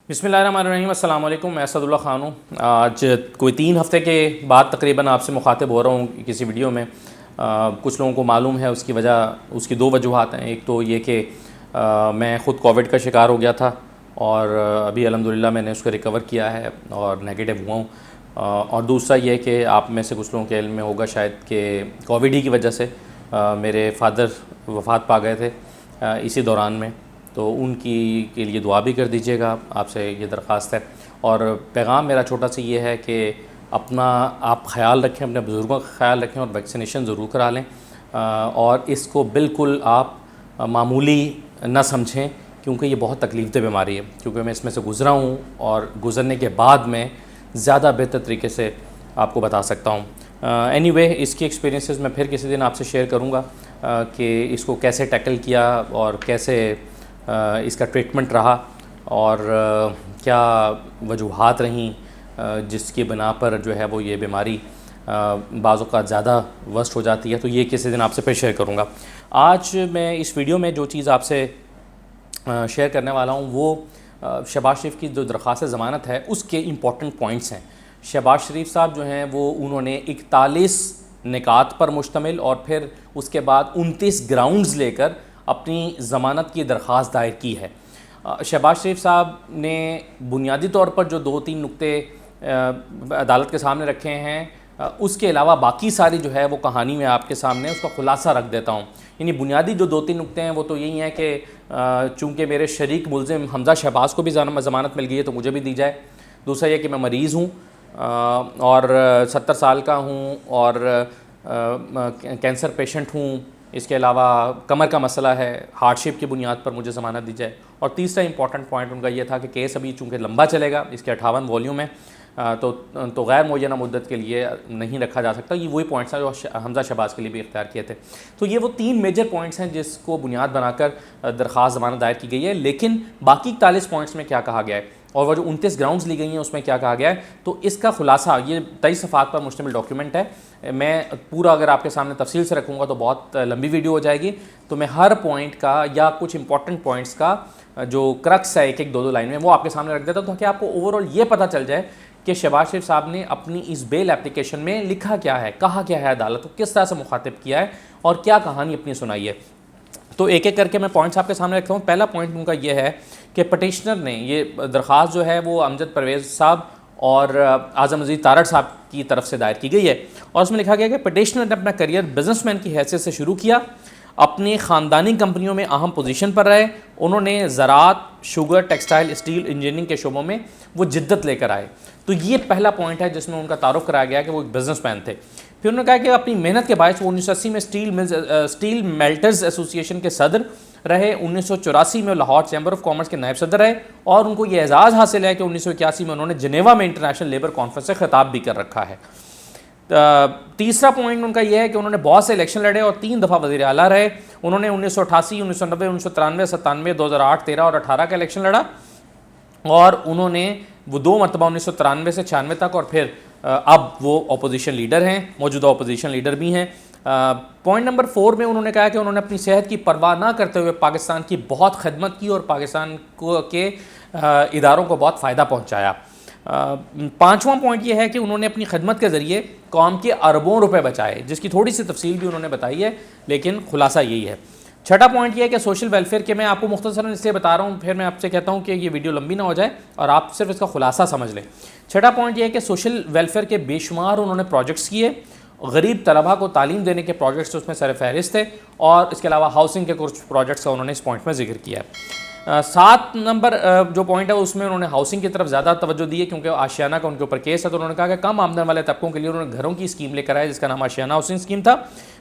بسم اللہ الرحمن الرحیم. السلام علیکم. میں اسد اللہ خان ہوں. آج کوئی 3 ہفتے کے بعد تقریباً آپ سے مخاطب ہو رہا ہوں کسی ویڈیو میں. کچھ لوگوں کو معلوم ہے اس کی وجہ، اس کی 2 وجوہات ہیں. ایک تو یہ کہ میں خود کووڈ کا شکار ہو گیا تھا اور ابھی الحمدللہ میں نے اس کو ریکور کیا ہے اور نیگیٹو ہوا ہوں. اور دوسرا یہ کہ آپ میں سے کچھ لوگوں کے علم میں ہوگا شاید کہ کووڈ ہی کی وجہ سے میرے فادر وفات پا گئے تھے اسی دوران میں. تو ان کی کے لیے دعا بھی کر دیجیے گا، آپ سے یہ درخواست ہے. اور پیغام میرا چھوٹا سا یہ ہے کہ اپنا آپ خیال رکھیں، اپنے بزرگوں کا خیال رکھیں اور ویکسینیشن ضرور کرا لیں. اور اس کو بالکل آپ معمولی نہ سمجھیں کیونکہ یہ بہت تکلیف دہ بیماری ہے. کیونکہ میں اس میں سے گزرا ہوں اور گزرنے کے بعد میں زیادہ بہتر طریقے سے آپ کو بتا سکتا ہوں. اینی وے اس کی ایکسپیرینسز میں پھر کسی دن آپ سے شیئر کروں گا کہ اس کو کیسے ٹیکل کیا اور کیسے اس کا ٹریٹمنٹ رہا اور کیا وجوہات رہیں جس کی بنا پر جو ہے وہ یہ بیماری بعض اوقات زیادہ ورسٹ ہو جاتی ہے. تو یہ کسی دن آپ سے پھر شیئر کروں گا. آج میں اس ویڈیو میں جو چیز آپ سے شیئر کرنے والا ہوں وہ شہباز شریف کی جو درخواست ضمانت ہے اس کے امپورٹنٹ پوائنٹس ہیں. شہباز شریف صاحب جو ہیں وہ انہوں نے 41 نکات پر مشتمل اور پھر اس کے بعد 29 گراؤنڈز لے کر اپنی ضمانت کی درخواست دائر کی ہے. شہباز شریف صاحب نے بنیادی طور پر جو 2-3 نقطے عدالت کے سامنے رکھے ہیں، اس کے علاوہ باقی ساری جو ہے وہ کہانی میں آپ کے سامنے اس کا خلاصہ رکھ دیتا ہوں. یعنی بنیادی جو 2-3 نقطے ہیں وہ تو یہی ہیں کہ چونکہ میرے شریک ملزم حمزہ شہباز کو بھی ضمانت مل گئی ہے تو مجھے بھی دی جائے. دوسرا یہ کہ میں مریض ہوں اور 70 سال کا ہوں اور کینسر پیشنٹ ہوں. اس کے علاوہ کمر کا مسئلہ ہے، ہارڈ شپ کی بنیاد پر مجھے ضمانت دی جائے. اور تیسرا امپورٹنٹ پوائنٹ ان کا یہ تھا کہ کیس ابھی چونکہ لمبا چلے گا، اس کے 58 والیوم ہے تو غیر معینہ مدت کے لیے نہیں رکھا جا سکتا. یہ وہی پوائنٹس ہیں جو حمزہ شہباز کے لیے بھی اختیار کیے تھے. تو یہ وہ 3 میجر پوائنٹس ہیں جس کو بنیاد بنا کر درخواست ضمانت دائر کی گئی ہے. لیکن باقی 41 پوائنٹس میں کیا کہا گیا ہے اور وہ جو 29 گراؤنڈز لی گئی ہیں اس میں کیا کہا گیا ہے، تو اس کا خلاصہ یہ 23 صفحات پر مشتمل ڈاکیومنٹ ہے. میں پورا اگر آپ کے سامنے تفصیل سے رکھوں گا تو بہت لمبی ویڈیو ہو جائے گی. تو میں ہر پوائنٹ کا یا کچھ امپورٹنٹ پوائنٹس کا جو کرکس ہے 1-2 لائن میں وہ آپ کے سامنے رکھ دیتا ہوں تاکہ آپ کو اوورآل یہ پتہ چل جائے کہ شہباز شریف صاحب نے اپنی اس بیل اپلیکیشن میں لکھا کیا ہے، کہا کیا ہے عدالت کو، کس طرح سے مخاطب کیا ہے اور کیا کہانی اپنی سنائی ہے. تو ایک ایک کر کے میں پوائنٹس آپ کے سامنے رکھتا ہوں. پہلا پوائنٹ ان کا یہ ہے کہ پٹیشنر نے یہ درخواست جو ہے وہ امجد پرویز صاحب اور اعظم عزیز تارڑ صاحب کی طرف سے دائر کی گئی ہے. اور اس میں لکھا گیا کہ پٹیشنر نے اپنا کریئر بزنس مین کی حیثیت سے شروع کیا، اپنی خاندانی کمپنیوں میں اہم پوزیشن پر رہے. انہوں نے زراعت، شوگر، ٹیکسٹائل، اسٹیل، انجینئرنگ کے شعبوں میں وہ جدت لے کر آئے. تو یہ پہلا پوائنٹ ہے جس میں ان کا تعارف کرایا گیا کہ وہ ایک بزنس مین تھے. پھر انہوں نے کہا کہ اپنی محنت کے باعث وہ 1980 میں اسٹیل میلٹرز ایسوسی ایشن کے صدر رہے. 1984 میں لاہور چیمبر آف کامرس کے نائب صدر رہے اور ان کو یہ اعزاز حاصل ہے کہ 1981 میں انہوں نے جنیوا میں انٹرنیشنل لیبر کانفرنس سے خطاب بھی کر رکھا ہے. تیسرا پوائنٹ ان کا یہ ہے کہ انہوں نے بہت سے الیکشن لڑے اور 3 دفعہ وزیر اعلیٰ رہے. انہوں نے 1988، 1990، 1993، 97، 2008، 13 اور 18 کا الیکشن لڑا اور انہوں نے وہ 2 مرتبہ 1993 سے 96 تک اور پھر اب وہ اپوزیشن لیڈر ہیں، موجودہ اپوزیشن لیڈر بھی ہیں. پوائنٹ نمبر 4 میں انہوں نے کہا کہ انہوں نے اپنی صحت کی پرواہ نہ کرتے ہوئے پاکستان کی بہت خدمت کی اور پاکستان کے اداروں کو بہت فائدہ پہنچایا. 5واں پوائنٹ یہ ہے کہ انہوں نے اپنی خدمت کے ذریعے قوم کے اربوں روپے بچائے، جس کی تھوڑی سی تفصیل بھی انہوں نے بتائی ہے لیکن خلاصہ یہی ہے. 6واں پوائنٹ یہ ہے کہ سوشل ویلفیئر کے میں آپ کو مختصراً اس لیے بتا رہا ہوں، پھر میں آپ سے کہتا ہوں کہ یہ ویڈیو لمبی نہ ہو جائے اور آپ صرف اس کا خلاصہ سمجھ لیں. 6واں پوائنٹ یہ ہے کہ سوشل ویلفیئر کے بے شمار انہوں نے پروجیکٹس کیے. غریب طلبہ کو تعلیم دینے کے پروجیکٹس اس میں سر فہرست تھے اور اس کے علاوہ ہاؤسنگ کے کچھ پروجیکٹس کا انہوں نے اس پوائنٹ میں ذکر کیا ہے. 7 نمبر جو پوائنٹ ہے اس میں انہوں نے ہاؤسنگ کی طرف زیادہ توجہ دی ہے کیونکہ آشیانہ کا ان کے اوپر کیس ہے. تو انہوں نے کہا کہ کم آمدن والے طبقوں کے لیے انہوں نے گھروں کی اسکیم لے کر آئے جس کا نام آشیانہ ہاؤسنگ اسکیم تھا.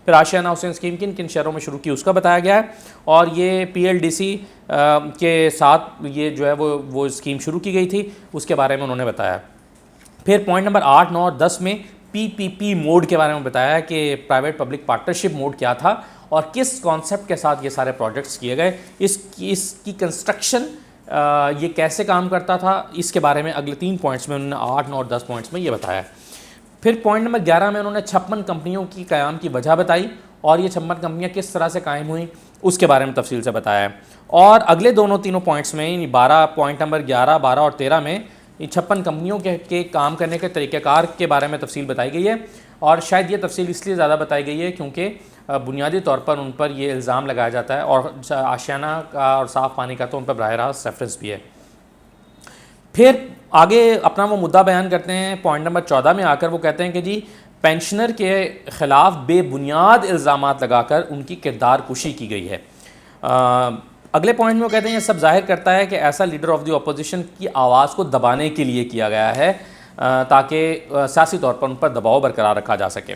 پھر آشیانہ ہاؤسنگ اسکیم کن کن شہروں میں شروع کی اس کا بتایا گیا ہے اور یہ PLDC کے ساتھ یہ جو ہے وہ اسکیم شروع کی گئی تھی اس کے بارے میں انہوں نے بتایا. پھر پوائنٹ نمبر 8، 9 اور 10 میں PPP موڈ کے بارے میں بتایا کہ پرائیویٹ پبلک پارٹنرشپ موڈ کیا تھا اور کس کانسیپٹ کے ساتھ یہ سارے پروجیکٹس کیے گئے، اس کی کنسٹرکشن یہ کیسے کام کرتا تھا، اس کے بارے میں اگلے 3 پوائنٹس میں انہوں نے 8، 9 اور 10 پوائنٹس میں یہ بتایا. پھر پوائنٹ نمبر 11 میں انہوں نے 56 کمپنیوں کی قیام کی وجہ بتائی اور یہ 56 کمپنیاں کس طرح سے قائم ہوئیں اس کے بارے میں تفصیل سے بتایا ہے. اور اگلے تینوں پوائنٹس میں یعنی 12 پوائنٹ نمبر 11 12 اور 13 میں 56 کمپنیوں کے کام کرنے کے طریقہ کار کے بارے میں تفصیل بتائی گئی ہے. اور شاید یہ تفصیل اس لیے زیادہ بتائی گئی ہے کیونکہ بنیادی طور پر ان پر یہ الزام لگایا جاتا ہے اور آشیانہ کا اور صاف پانی کا تو ان پر براہ راست ریفرنس بھی ہے. پھر آگے اپنا وہ مدعا بیان کرتے ہیں پوائنٹ نمبر 14 میں آ کر. وہ کہتے ہیں کہ جی پینشنر کے خلاف بے بنیاد الزامات لگا کر ان کی کردار کشی کی گئی ہے. اگلے پوائنٹ میں وہ کہتے ہیں یہ سب ظاہر کرتا ہے کہ ایسا لیڈر آف دی اپوزیشن کی آواز کو دبانے کے لیے کیا گیا ہے تاکہ سیاسی طور پر ان پر دباؤ برقرار رکھا جا سکے.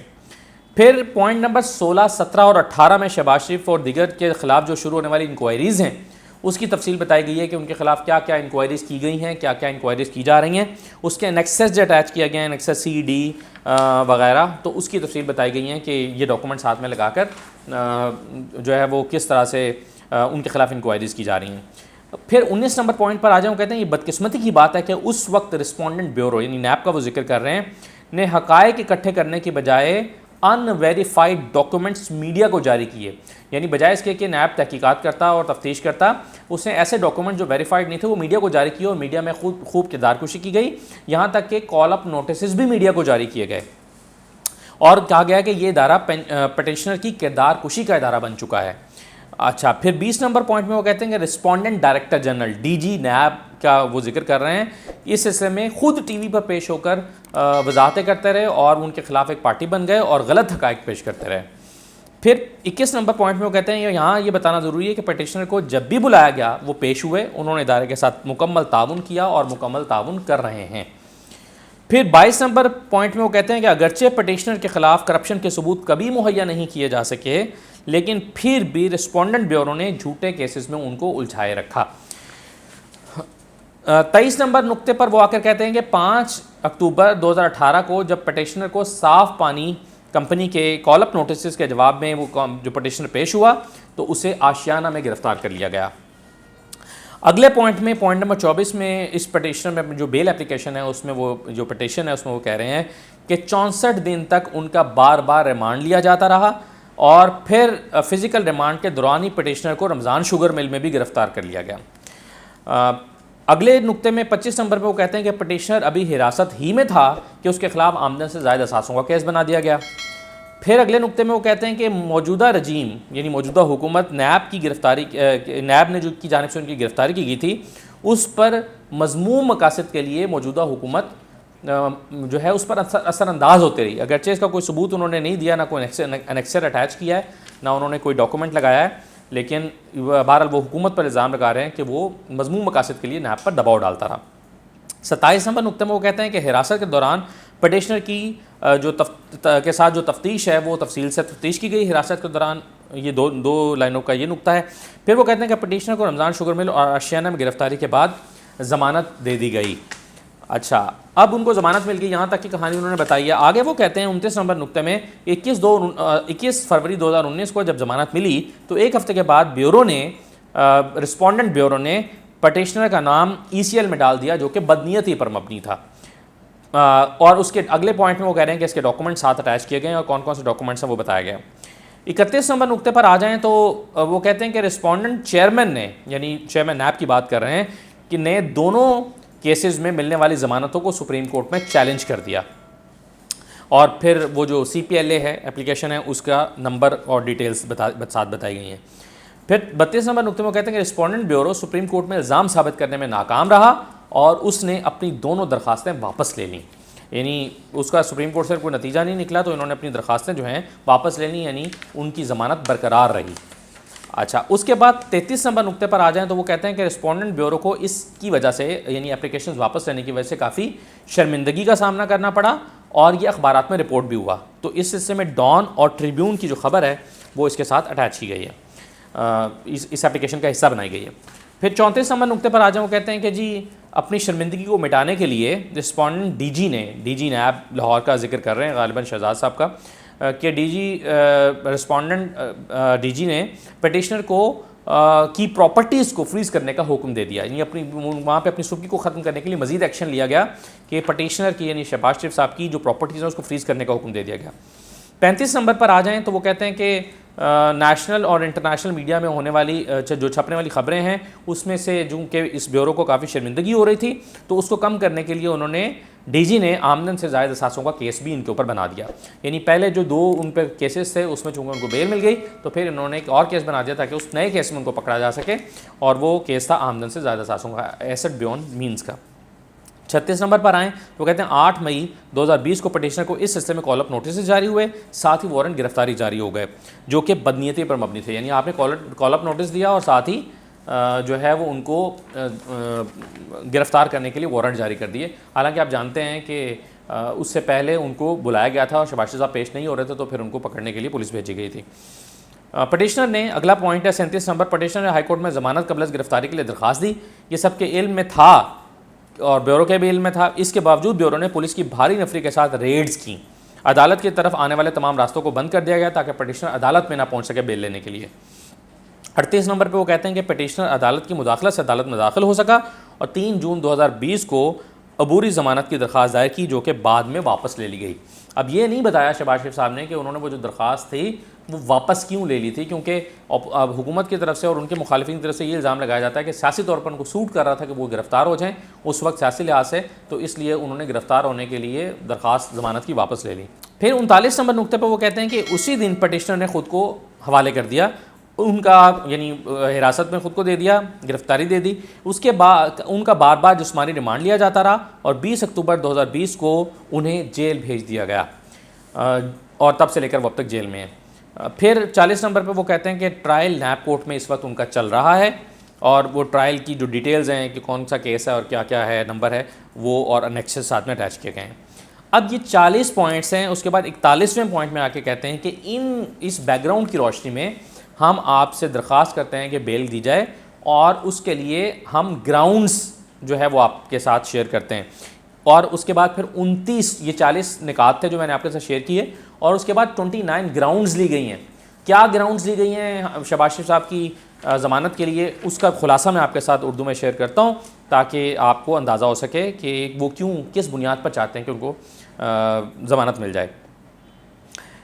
پھر پوائنٹ نمبر 16 17 اور 18 میں شہباز شریف اور دیگر کے خلاف جو شروع ہونے والی انکوائریز ہیں اس کی تفصیل بتائی گئی ہے کہ ان کے خلاف کیا کیا انکوائریز کی گئی ہیں, کیا کیا انکوائریز کی جا رہی ہیں, اس کے انیکسس جو اٹیچ کیا گیا ہے انیکسس سی ڈی وغیرہ, تو اس کی تفصیل بتائی گئی ہیں کہ یہ ڈاکومنٹ ساتھ میں لگا کر جو ہے وہ کس طرح سے ان کے خلاف انکوائریز کی جا رہی ہیں. پھر 19 نمبر پوائنٹ پر آ جاؤں. کہتے ہیں یہ بدقسمتی کی بات ہے کہ اس وقت رسپونڈنٹ بیورو یعنی نیب کا وہ ذکر کر رہے ہیں نے حقائق اکٹھے کرنے کی بجائے ان ویریفائڈ ڈاکومنٹس میڈیا کو جاری کیے. یعنی بجائے اس کے کہ نیب تحقیقات کرتا اور تفتیش کرتا, اس نے ایسے ڈاکومنٹ جو ویریفائڈ نہیں تھے وہ میڈیا کو جاری کیے اور میڈیا میں خوب کردار کشی کی گئی. یہاں تک کہ کال اپ نوٹسز بھی میڈیا کو جاری کیے گئے اور کہا گیا کہ یہ ادارہ پٹیشنر کی کردار کشی کا ادارہ بن چکا ہے. اچھا, پھر 20 نمبر پوائنٹ میں وہ کہتے ہیں کہ respondent director general D G NAB کا وہ ذکر کر رہے ہیں اس سلسلے میں خود ٹی وی پر پیش ہو کر وضاحتیں کرتے رہے اور ان کے خلاف ایک پارٹی بن گئے اور غلط حقائق پیش کرتے رہے. پھر 21 نمبر پوائنٹ میں وہ کہتے ہیں یہاں یہ بتانا ضروری ہے کہ پٹیشنر کو جب بھی بلایا گیا وہ پیش ہوئے, انہوں نے ادارے کے ساتھ مکمل تعاون کیا اور مکمل تعاون کر رہے ہیں. پھر 22 نمبر پوائنٹ میں وہ کہتے ہیں کہ اگرچہ پٹیشنر کے خلاف کرپشن کے ثبوت کبھی مہیا نہیں کیے جا سکے لیکن پھر بھی رسپونڈنٹ بیورو نے جھوٹے کیسز میں ان کو الجھائے رکھا. 23 نمبر نقطے پر وہ آ کر کہتے ہیں کہ 5 اکتوبر 2018 کو جب پٹیشنر کو صاف پانی کمپنی کے کال اپ نوٹسز کے جواب میں وہ جو پٹیشنر پیش ہوا تو اسے آشیانہ میں گرفتار کر لیا گیا. اگلے پوائنٹ میں پوائنٹ نمبر 24 میں اس پٹیشنر میں جو بیل اپلیکیشن ہے اس میں وہ جو پٹیشن ہے اس میں وہ کہہ رہے ہیں کہ 64 دن تک ان کا بار بار ریمانڈ لیا جاتا رہا اور پھر فزیکل ریمانڈ کے دوران ہی پٹیشنر کو رمضان شوگر مل میں بھی گرفتار کر لیا گیا. اگلے نقطے میں 25 نمبر پہ وہ کہتے ہیں کہ پٹیشنر ابھی حراست ہی میں تھا کہ اس کے خلاف آمدن سے زائد اثاثوں کا کیس بنا دیا گیا. پھر اگلے نقطے میں وہ کہتے ہیں کہ موجودہ رجیم یعنی موجودہ حکومت نیب کی گرفتاری نیب نے جو کی جانب سے ان کی گرفتاری کی گئی تھی اس پر مذموم مقاصد کے لیے موجودہ حکومت جو ہے اس پر اثر انداز ہوتے رہی. اگرچہ اس کا کوئی ثبوت انہوں نے نہیں دیا, نہ کوئی انیکسر اٹیچ کیا ہے, نہ انہوں نے کوئی ڈاکومنٹ لگایا ہے, لیکن بہرحال وہ حکومت پر الزام لگا رہے ہیں کہ وہ مذموم مقاصد کے لیے نیب پر دباؤ ڈالتا رہا. 27 نمبر نقطے میں وہ کہتے ہیں کہ حراست کے دوران پٹیشنر کی کے ساتھ جو تفتیش ہے وہ تفصیل سے تفتیش کی گئی حراست کے دوران. یہ دو لائنوں کا یہ نقطہ ہے. پھر وہ کہتے ہیں کہ پٹیشنر کو رمضان شوگر مل اور آشیانہ میں گرفتاری کے بعد ضمانت دے دی گئی. اچھا, اب ان کو ضمانت مل گئی, یہاں تک کی کہانی انہوں نے بتائی ہے. آگے وہ کہتے ہیں 29 نمبر نقطے میں 21 فروری 2019 کو جب ضمانت ملی تو ایک ہفتے کے بعد بیورو نے رسپونڈنٹ بیورو نے پٹیشنر کا نام ECL میں ڈال دیا جو کہ بدنیتی پر مبنی تھا. اور اس کے اگلے پوائنٹ میں وہ کہہ رہے ہیں کہ اس کے ڈاکومنٹ ساتھ اٹیچ کیے گئے ہیں اور کون کون سے ڈاکومنٹس ہیں وہ بتایا گیا. 31 نمبر نقطے پر آ جائیں تو وہ کہتے ہیں کہ رسپونڈنٹ چیئرمین نے یعنی چیئرمین نیب کی بات کر رہے ہیں کہ نے دونوں کیسز میں ملنے والی ضمانتوں کو سپریم کورٹ میں چیلنج کر دیا. اور پھر وہ جو CPLA ہے اپلیکیشن ہے اس کا نمبر اور ڈیٹیلز ساتھ بتائی گئی ہیں. پھر 32 نمبر نقطے میں وہ کہتے ہیں کہ رسپونڈنٹ بیورو سپریم کورٹ میں الزام ثابت کرنے میں ناکام رہا اور اس نے اپنی دونوں درخواستیں واپس لے لیں. یعنی اس کا سپریم کورٹ سے کوئی نتیجہ نہیں نکلا تو انہوں نے اپنی درخواستیں جو ہیں واپس لے لیں, یعنی ان کی ضمانت برقرار رہی. اچھا, اس کے بعد 33 نمبر نقطے پر آ جائیں تو وہ کہتے ہیں کہ رسپونڈنٹ بیورو کو اس کی وجہ سے یعنی اپلیکیشنز واپس لینے کی وجہ سے کافی شرمندگی کا سامنا کرنا پڑا اور یہ اخبارات میں رپورٹ بھی ہوا. تو اس سلسلے میں ڈان اور ٹریبیون کی جو خبر ہے وہ اس کے ساتھ اٹیچ کی گئی ہے, اس اپلیکیشن کا حصہ بنائی گئی ہے. پھر 34 نمبر نقطے پر آ جائیں وہ کہتے ہیں کہ جی اپنی شرمندگی کو مٹانے کے لیے respondent D G NAB Lahore کا ذکر کر رہے ہیں غالباً شہزاد صاحب کا, کہ رسپونڈنٹ ڈی جی نے پٹیشنر کو کی پراپرٹیز کو فریز کرنے کا حکم دے دیا. یعنی اپنی وہاں پہ اپنی سرخی کو ختم کرنے کے لیے مزید ایکشن لیا گیا کہ پٹیشنر کی یعنی شہباز شریف صاحب کی جو پراپرٹیز ہیں اس کو فریز کرنے کا حکم دے دیا گیا. 35 نمبر پر آ جائیں تو وہ کہتے ہیں کہ نیشنل اور انٹرنیشنل میڈیا میں ہونے والی جو چھپنے والی خبریں ہیں اس میں سے جو کہ اس بیورو کو کافی شرمندگی ہو رہی تھی، تو اس کو کم کرنے کے لیے انہوں نے ڈی جی نے آمدن سے زائد اثاثوں کا کیس بھی ان کے اوپر بنا دیا. یعنی پہلے جو 2 ان پہ کیسز تھے اس میں چونکہ ان کو بیل مل گئی تو پھر انہوں نے ایک اور کیس بنا دیا تاکہ اس نئے کیس میں ان کو پکڑا جا سکے، اور وہ کیس تھا آمدن سے زائد اثاثوں کا، ایسٹ بیونڈ مینز کا. 36 نمبر پر آئیں تو کہتے ہیں 8 مئی 2020 کو پٹیشنر کو اس سلسلے میں کال اپ نوٹسز جاری ہوئے، ساتھ ہی وارنٹ گرفتاری جاری ہو گئے جو کہ بدنیتی پر مبنی تھے. یعنی آپ نے کال اپ نوٹس دیا اور ساتھ ہی جو ہے وہ ان کو گرفتار کرنے کے لیے وارنٹ جاری کر دیے. حالانکہ آپ جانتے ہیں کہ اس سے پہلے ان کو بلایا گیا تھا اور شباشی صاحب پیش نہیں ہو رہے تھے تو پھر ان کو پکڑنے کے لیے پولیس بھیجی گئی تھی. پٹیشنر نے اگلا پوائنٹ ہے 37 نمبر، پٹیشنر نے ہائی کورٹ میں ضمانت قبل از گرفتاری کے لیے درخواست دی. یہ سب کے علم میں تھا اور بیورو کے بھی علم میں تھا، اس کے باوجود بیورو نے پولیس کی بھاری نفری کے ساتھ ریڈز کی. عدالت کی طرف آنے والے تمام راستوں کو بند کر دیا گیا تاکہ پٹیشنر عدالت میں نہ پہنچ سکے بیل لینے کے لیے. 38 نمبر پہ وہ کہتے ہیں کہ پٹیشنر عدالت کی مداخلت سے عدالت میں داخل ہو سکا اور 3 جون 2020 کو عبوری ضمانت کی درخواست دائر کی جو کہ بعد میں واپس لے لی گئی. اب یہ نہیں بتایا شہباز شریف صاحب نے کہ انہوں نے وہ جو درخواست تھی وہ واپس کیوں لے لی تھی، کیونکہ اب حکومت کی طرف سے اور ان کے مخالفین کی طرف سے یہ الزام لگایا جاتا ہے کہ سیاسی طور پر ان کو سوٹ کر رہا تھا کہ وہ گرفتار ہو جائیں اس وقت سیاسی لحاظ سے، تو اس لیے انہوں نے گرفتار ہونے کے لیے درخواست ضمانت کی واپس لے لی. پھر 39 نمبر نقطے پہ وہ کہتے ہیں کہ اسی دن پٹیشنر نے خود کو حوالے کر دیا، ان کا یعنی حراست میں خود کو دے دیا، گرفتاری دے دی. اس کے بعد ان کا بار بار جسمانی ریمانڈ لیا جاتا رہا اور 20 اکتوبر 2020 کو انہیں جیل بھیج دیا گیا اور تب سے لے کر وہ اب تک جیل میں ہیں. پھر 40 نمبر پہ وہ کہتے ہیں کہ ٹرائل نیب کورٹ میں اس وقت ان کا چل رہا ہے اور وہ ٹرائل کی جو ڈیٹیلز ہیں کہ کون سا کیس ہے اور کیا کیا ہے نمبر ہے وہ اور انیکسز ساتھ میں اٹیچ کیے گئے ہیں. اب یہ 40 پوائنٹس ہیں. اس کے بعد 41ویں پوائنٹ میں آ کے کہتے ہیں کہ اس بیک گراؤنڈ کی روشنی میں ہم آپ سے درخواست کرتے ہیں کہ بیل دی جائے اور اس کے لیے ہم گراؤنڈز جو ہے وہ آپ کے ساتھ شیئر کرتے ہیں. اور اس کے بعد پھر 29 یہ 40 نکات تھے جو میں نے آپ کے ساتھ شیئر کیے اور اس کے بعد 29 گراؤنڈز لی گئی ہیں. کیا گراؤنڈز لی گئی ہیں شہباز شریف صاحب کی ضمانت کے لیے، اس کا خلاصہ میں آپ کے ساتھ اردو میں شیئر کرتا ہوں تاکہ آپ کو اندازہ ہو سکے کہ وہ کیوں کس بنیاد پر چاہتے ہیں کہ ان کو ضمانت مل جائے.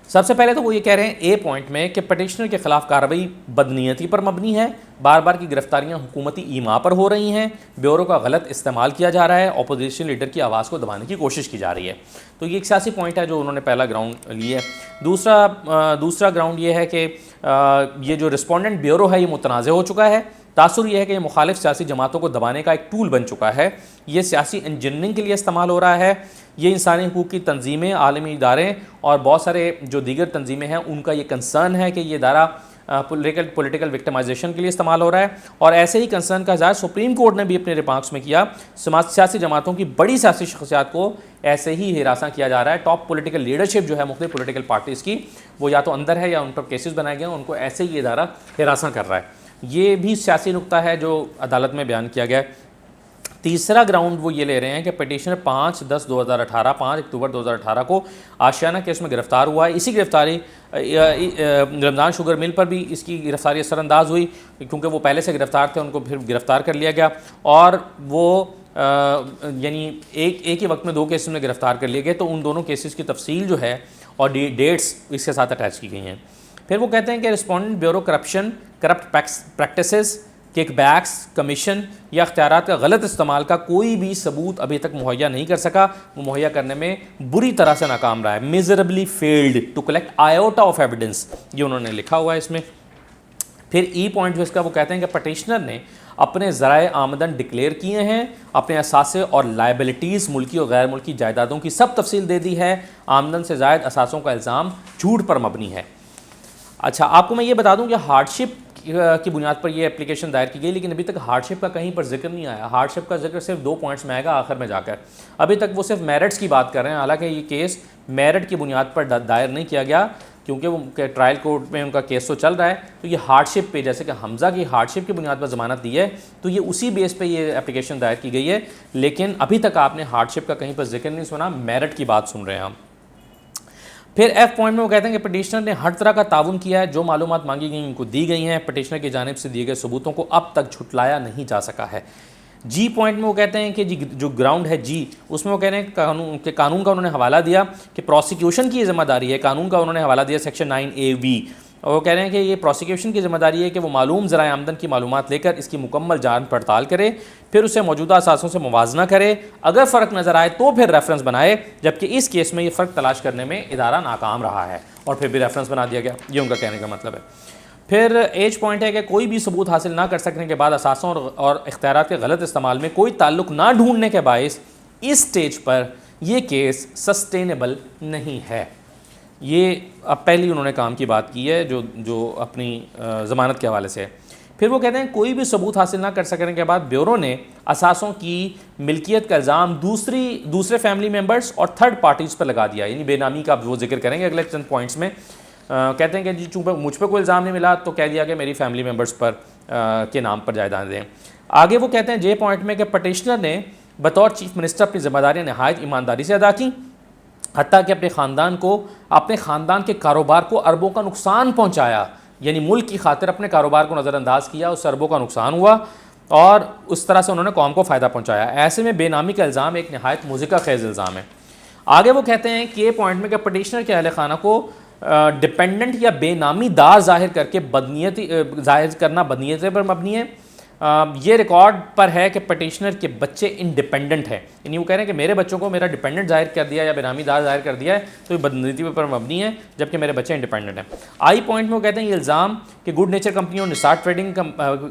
سب سے پہلے تو وہ یہ کہہ رہے ہیں اے پوائنٹ میں کہ پٹیشنر کے خلاف کارروائی بدنیتی پر مبنی ہے، بار بار کی گرفتاریاں حکومتی ایما پر ہو رہی ہیں، بیورو کا غلط استعمال کیا جا رہا ہے، اپوزیشن لیڈر کی آواز کو دبانے کی کوشش کی جا رہی ہے. تو یہ ایک سیاسی پوائنٹ ہے جو انہوں نے پہلا گراؤنڈ لیا ہے. دوسرا گراؤنڈ یہ ہے کہ یہ جو رسپونڈنٹ بیورو ہے یہ متنازع ہو چکا ہے. تاثر یہ ہے کہ یہ مخالف سیاسی جماعتوں کو دبانے کا ایک ٹول بن چکا ہے، یہ سیاسی انجینئرنگ کے لیے استعمال ہو رہا ہے. یہ انسانی حقوق کی تنظیمیں، عالمی ادارے اور بہت سارے جو دیگر تنظیمیں ہیں ان کا یہ کنسرن ہے کہ یہ ادارہ پولیٹیکل وکٹمائزیشن کے لیے استعمال ہو رہا ہے. اور ایسے ہی کنسرن کا اظہار سپریم کورٹ نے بھی اپنے ریمارکس میں کیا. سیاسی جماعتوں کی بڑی سیاسی شخصیات کو ایسے ہی ہراساں کیا جا رہا ہے. ٹاپ پولیٹیکل لیڈرشپ جو ہے مختلف پولیٹیکل پارٹیز کی وہ یا تو اندر ہے یا ان پر کیسز بنائے گئے ہیں، ان کو ایسے ہی یہ ادارہ ہراساں کر رہا ہے. یہ بھی سیاسی نقطہ ہے جو عدالت میں بیان کیا گیا ہے. تیسرا گراؤنڈ وہ یہ لے رہے ہیں کہ پٹیشنر 5 اکتوبر 2018 کو آشیانہ کیس میں گرفتار ہوا ہے. اسی گرفتاری رمضان شوگر مل پر بھی اس کی گرفتاری اثر انداز ہوئی کیونکہ وہ پہلے سے گرفتار تھے، ان کو پھر گرفتار کر لیا گیا اور وہ یعنی ایک ہی وقت میں 2 کیسز میں گرفتار کر لیے گئے. تو ان دونوں کیسز کی تفصیل جو ہے اور ڈیٹس اس کے ساتھ اٹیچ کی گئی ہیں. پھر وہ کہتے ہیں کہ respondent bureau corrupt practices, kickbacks, commission یا اختیارات کا غلط استعمال کا کوئی بھی ثبوت ابھی تک مہیا نہیں کر سکا. وہ مہیا کرنے میں بری طرح سے ناکام رہا ہے. Miserably failed to collect iota of evidence, یہ انہوں نے لکھا ہوا ہے اس میں. پھر ای پوائنٹ جو اس کا وہ کہتے ہیں کہ پٹیشنر نے اپنے ذرائع آمدن ڈکلیئر کیے ہیں، اپنے اثاثے اور لائبلٹیز، ملکی اور غیر ملکی جائیدادوں کی سب تفصیل دے دی ہے. آمدن سے زائد اثاثوں کا الزام جھوٹ پر مبنی ہے. اچھا آپ کو میں یہ بتا دوں کہ ہارڈ شپ کی بنیاد پر یہ اپلیکیشن دائر کی گئی لیکن ابھی تک ہارڈ شپ کا کہیں پر ذکر نہیں آیا. ہارڈ شپ کا ذکر صرف 2 پوائنٹس میں آئے گا آخر میں جا کر. ابھی تک وہ صرف میرٹس کی بات کر رہے ہیں، حالانکہ یہ کیس میرٹ کی بنیاد پر دائر نہیں کیا گیا کیونکہ وہ ٹرائل کورٹ میں ان کا کیس تو چل رہا ہے. تو یہ ہارڈ شپ پہ جیسے کہ حمزہ کی ہارڈ شپ کی بنیاد پر ضمانت دی ہے تو یہ اسی بیس پہ یہ اپلیکیشن دائر کی گئی ہے، لیکن ابھی تک آپ نے ہارڈ شپ کا کہیں پر ذکر نہیں سنا، میرٹ کی بات سن رہے ہیں ہم. پھر ایف پوائنٹ میں وہ کہتے ہیں کہ پٹیشنر نے ہر طرح کا تعاون کیا ہے، جو معلومات مانگی گئی ان کو دی گئی ہیں. پٹیشنر کی جانب سے دیے گئے ثبوتوں کو اب تک جھٹلایا نہیں جا سکا ہے. جی پوائنٹ میں وہ کہتے ہیں کہ جی جو گراؤنڈ ہے جی اس میں وہ کہہ رہے ہیں قانون کا انہوں نے حوالہ دیا کہ پروسیکیوشن کی یہ ذمہ داری ہے، قانون کا انہوں نے حوالہ دیا سیکشن 9A(v) اور وہ کہہ رہے ہیں کہ یہ پروسیکیوشن کی ذمہ داری ہے کہ وہ معلوم ذرائع آمدن کی معلومات لے کر اس کی مکمل جانچ پڑتال کرے، پھر اسے موجودہ اثاثوں سے موازنہ کرے، اگر فرق نظر آئے تو پھر ریفرنس بنائے، جبکہ اس کیس میں یہ فرق تلاش کرنے میں ادارہ ناکام رہا ہے اور پھر بھی ریفرنس بنا دیا گیا، یہ ان کا کہنے کا مطلب ہے۔ پھر ایج پوائنٹ ہے کہ کوئی بھی ثبوت حاصل نہ کر سکنے کے بعد اثاثوں اور اختیارات کے غلط استعمال میں کوئی تعلق نہ ڈھونڈنے کے باعث اس سٹیج پر یہ کیس سسٹینیبل نہیں ہے۔ یہ اب پہلی انہوں نے کام کی بات کی ہے جو اپنی ضمانت کے حوالے سے ہے۔ پھر وہ کہتے ہیں کوئی بھی ثبوت حاصل نہ کر سکنے کے بعد بیورو نے اثاثوں کی ملکیت کا الزام دوسرے فیملی ممبرز اور تھرڈ پارٹیز پر لگا دیا، یعنی بے نامی کا وہ ذکر کریں گے اگلے چند پوائنٹس میں۔ کہتے ہیں کہ جی چونکہ مجھ پہ کوئی الزام نہیں ملا تو کہہ دیا کہ میری فیملی ممبرز پر کے نام پر جائیدادیں دیں۔ آگے وہ کہتے ہیں جے پوائنٹ میں کہ پٹیشنر نے بطور چیف منسٹر اپنی ذمہ داریاں نہایت ایمانداری سے ادا کی، حتیٰ کہ اپنے خاندان کے کاروبار کو اربوں کا نقصان پہنچایا، یعنی ملک کی خاطر اپنے کاروبار کو نظر انداز کیا، اس سے اربوں کا نقصان ہوا اور اس طرح سے انہوں نے قوم کو فائدہ پہنچایا۔ ایسے میں بے نامی کا الزام ایک نہایت مضحکہ خیز الزام ہے۔ آگے وہ کہتے ہیں کہ پوائنٹ میں کہ پٹیشنر کے اہل خانہ کو ڈپینڈنٹ یا بے نامی دار ظاہر کر کے ظاہر کرنا بدنیتی پر مبنی ہے۔ یہ ریکارڈ پر ہے کہ پٹیشنر کے بچے انڈیپینڈنٹ ہیں، یعنی وہ کہہ رہے ہیں کہ میرے بچوں کو میرا ڈیپینڈنٹ ظاہر کر دیا یا بے نامی دار ظاہر کر دیا ہے تو یہ بدنیتی پر مبنی ہے، جبکہ میرے بچے انڈیپینڈنٹ ہیں۔ آئی پوائنٹ میں وہ کہتے ہیں یہ الزام کہ گڈ نیچر کمپنی اور نثار ٹریڈنگ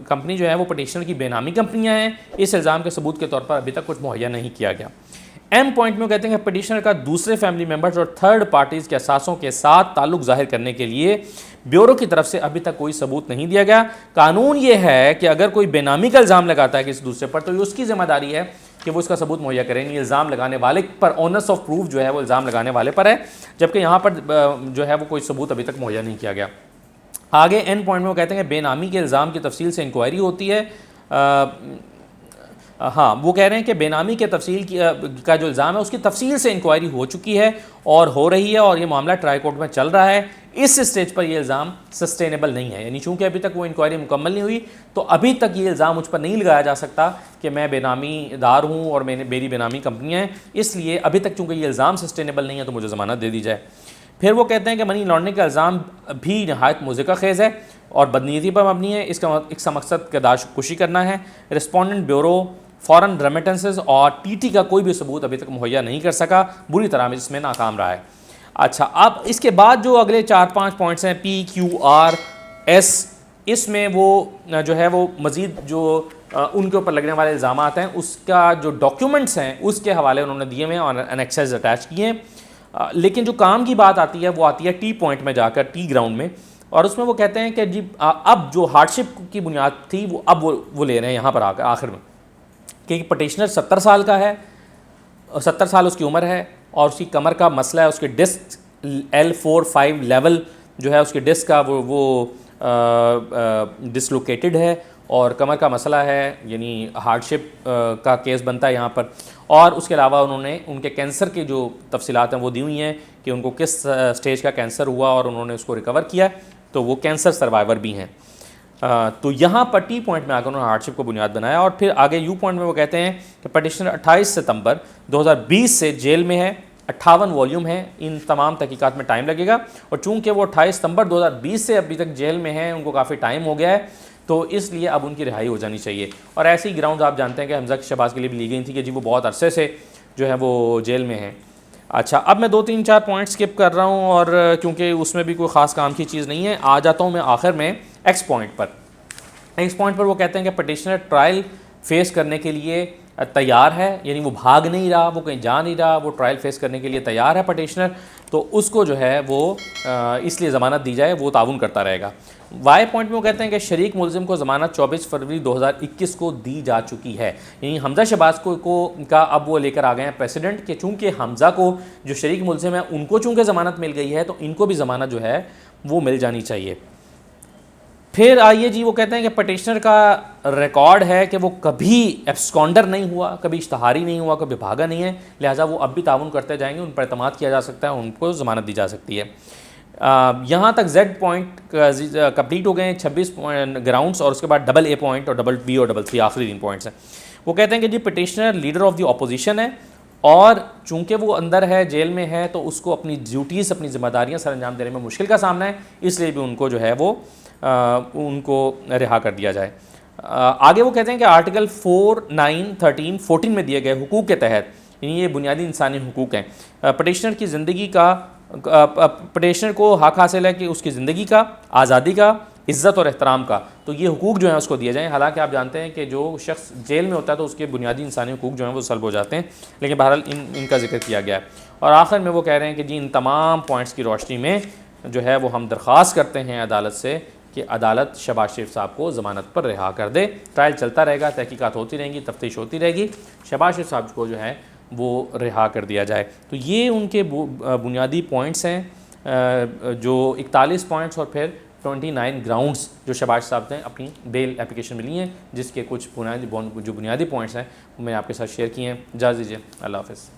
کمپنی جو ہے وہ پٹیشنر کی بے نامی کمپنیاں ہیں، اس الزام کے ثبوت کے طور پر ابھی تک کچھ مہیا نہیں کیا گیا۔ ایم پوائنٹ میں وہ کہتے ہیں کہ پٹیشنر کا دوسرے فیملی ممبرز اور تھرڈ پارٹیز کے اثاثوں کے ساتھ تعلق ظاہر کرنے کے لیے بیورو کی طرف سے ابھی تک کوئی ثبوت نہیں دیا گیا۔ قانون یہ ہے کہ اگر کوئی بے نامی کا الزام لگاتا ہے کسی دوسرے پر تو یہ اس کی ذمہ داری ہے کہ وہ اس کا ثبوت مہیا کریں، یہ الزام لگانے والے پر اونرس آف پروف جو ہے وہ الزام لگانے والے پر ہے، جبکہ یہاں پر جو ہے وہ کوئی ثبوت ابھی تک مہیا نہیں کیا گیا۔ آگے این پوائنٹ میں وہ کہتے ہیں کہ بے نامی کے الزام کی تفصیل سے انکوائری ہوتی ہے۔ ہاں وہ کہہ رہے ہیں کہ بے نامی کے تفصیل کا جو الزام ہے اس کی تفصیل سے انکوائری ہو چکی ہے اور ہو رہی ہے اور یہ معاملہ ٹرائی کورٹ میں چل رہا ہے۔ اس سٹیج پر یہ الزام سسٹینیبل نہیں ہے، یعنی چونکہ ابھی تک وہ انکوائری مکمل نہیں ہوئی تو ابھی تک یہ الزام مجھ پر نہیں لگایا جا سکتا کہ میں بے نامی دار ہوں اور میری بے نامی کمپنیاں ہیں، اس لیے ابھی تک چونکہ یہ الزام سسٹینیبل نہیں ہے تو مجھے ضمانت دے دی جائے۔ پھر وہ کہتے ہیں کہ منی لانڈرنگ کا الزام بھی نہایت مضحکہ خیز ہے اور بدنیتی پر مبنی ہے، اس کا مقصد کردار کشی کرنا ہے۔ رسپونڈنٹ بیورو فارن ریمیٹنسز اور ٹی کا کوئی بھی ثبوت ابھی تک مہیا نہیں کر سکا، بری طرح اس میں ناکام رہا ہے۔ اچھا، اب اس کے بعد جو اگلے 4-5 پوائنٹس ہیں PQRS، اس میں وہ جو ہے وہ مزید جو ان کے اوپر لگنے والے الزامات ہیں اس کا جو ڈاکیومنٹس ہیں اس کے حوالے انہوں نے دیے ہوئے ہیں اور انیکسز اٹیچ کیے ہیں، لیکن جو کام کی بات آتی ہے وہ آتی ہے ٹی پوائنٹ میں جا کر ٹی گراؤنڈ میں، اور اس میں وہ کہتے ہیں کہ جی اب جو ہارڈ شپ کی بنیاد تھی وہ اب وہ لے رہے ہیں یہاں پر آ کر آخر میں کہ پٹیشنر 70 سال کا ہے، 70 سال اس کی عمر ہے اور اس کی کمر کا مسئلہ ہے، اس کے ڈسک L4-5 لیول جو ہے اس کے ڈسک کا وہ ڈسلوکیٹڈ ہے اور کمر کا مسئلہ ہے، یعنی ہارڈ شپ کا کیس بنتا ہے یہاں پر۔ اور اس کے علاوہ انہوں نے ان کے کینسر کی جو تفصیلات ہیں وہ دی ہوئی ہیں کہ ان کو کس سٹیج کا کینسر ہوا اور انہوں نے اس کو ریکور کیا، تو وہ کینسر سروائیور بھی ہیں۔ تو یہاں پر ٹی پوائنٹ میں آ کر انہوں نے ہارڈ شپ کو بنیاد بنایا، اور پھر آگے یو پوائنٹ میں وہ کہتے ہیں کہ پٹیشنر 28 ستمبر 2020 سے جیل میں ہے، 58 والیوم ہیں، ان تمام تحقیقات میں ٹائم لگے گا، اور چونکہ وہ 28 ستمبر 2020 سے ابھی تک جیل میں ہیں، ان کو کافی ٹائم ہو گیا ہے، تو اس لیے اب ان کی رہائی ہو جانی چاہیے۔ اور ایسی گراؤنڈز آپ جانتے ہیں کہ حمزہ شہباز کے لیے بھی لی گئی تھی کہ جی وہ بہت عرصے سے جو ہے وہ جیل میں ہیں۔ اچھا، اب میں 2-3-4 پوائنٹ اسکپ کر رہا ہوں، اور کیونکہ اس میں بھی کوئی خاص کام کی چیز نہیں ہے، آ جاتا ہوں میں آخر میں ایکس پوائنٹ پر۔ ایکس پوائنٹ پر وہ کہتے ہیں کہ پٹیشنر ٹرائل فیس کرنے کے لیے تیار ہے، یعنی وہ بھاگ نہیں رہا، وہ کہیں جا نہیں رہا، وہ ٹرائل فیس کرنے کے لیے تیار ہے پٹیشنر، تو اس کو جو ہے وہ اس لیے ضمانت دی جائے، وہ تعاون کرتا رہے گا۔ وائی پوائنٹ میں وہ کہتے ہیں کہ شریک ملزم کو ضمانت 24 فروری 2021 کو دی جا چکی ہے، یعنی حمزہ شہباز کا اب وہ لے کر آ گئے ہیں پریسیڈنٹ کہ چونکہ حمزہ کو جو شریک ملزم ہیں ان کو چونکہ ضمانت مل گئی ہے تو ان کو بھی ضمانت جو ہے وہ مل جانی چاہیے۔ پھر آئیے جی، وہ کہتے ہیں کہ پٹیشنر کا ریکارڈ ہے کہ وہ کبھی ایبسکونڈر نہیں ہوا، کبھی اشتہاری نہیں ہوا، کبھی بھاگا نہیں ہے، لہٰذا وہ اب بھی تعاون کرتے جائیں گے، ان پر اعتماد کیا جا سکتا ہے، ان کو ضمانت دی جا سکتی ہے۔ یہاں تک زیڈ پوائنٹ کمپلیٹ ہو گئے ہیں، 26 گراؤنڈس، اور اس کے بعد ڈبل اے پوائنٹ اور ڈبل بی اور ڈبل 3 آخری 3 پوائنٹس ہیں۔ وہ کہتے ہیں کہ جی petitioner leader of the opposition ہے، اور چونکہ وہ اندر ہے، جیل میں ہے، تو اس کو اپنی ڈیوٹیز، اپنی ذمہ داریاں سر انجام دینے میں مشکل کا سامنا ہے، اس لیے بھی ان کو جو ہے وہ ان کو رہا کر دیا جائے۔ آگے وہ کہتے ہیں کہ آرٹیکل 4، 9، 13، 14 میں دیے گئے حقوق کے تحت، یعنی یہ بنیادی انسانی حقوق ہیں، پٹیشنر کی زندگی کا، پٹیشنر کو حق حاصل ہے کہ اس کی زندگی کا، آزادی کا، عزت اور احترام کا، تو یہ حقوق جو ہیں اس کو دیے جائیں۔ حالانکہ آپ جانتے ہیں کہ جو شخص جیل میں ہوتا ہے تو اس کے بنیادی انسانی حقوق جو ہیں وہ سلب ہو جاتے ہیں، لیکن بہرحال ان کا ذکر کیا گیا ہے۔ اور آخر میں وہ کہہ رہے ہیں کہ جی ان تمام پوائنٹس کی روشنی میں جو ہے وہ ہم درخواست کرتے ہیں عدالت سے کہ عدالت شہباز شریف صاحب کو ضمانت پر رہا کر دے۔ ٹرائل چلتا رہے گا، تحقیقات ہوتی رہیں گی، تفتیش ہوتی رہے گی، شہباز شریف صاحب کو جو ہے وہ رہا کر دیا جائے۔ تو یہ ان کے بنیادی پوائنٹس ہیں، جو 41 پوائنٹس اور پھر 29 گراؤنڈس جو شہباز صاحب نے اپنی بیل اپلیکیشن میں لی ہیں، جس کے کچھ بنیادی پوائنٹس ہیں وہ میں نے آپ کے ساتھ شیئر کیے ہیں۔ اجازت دیجیے، اللہ حافظ۔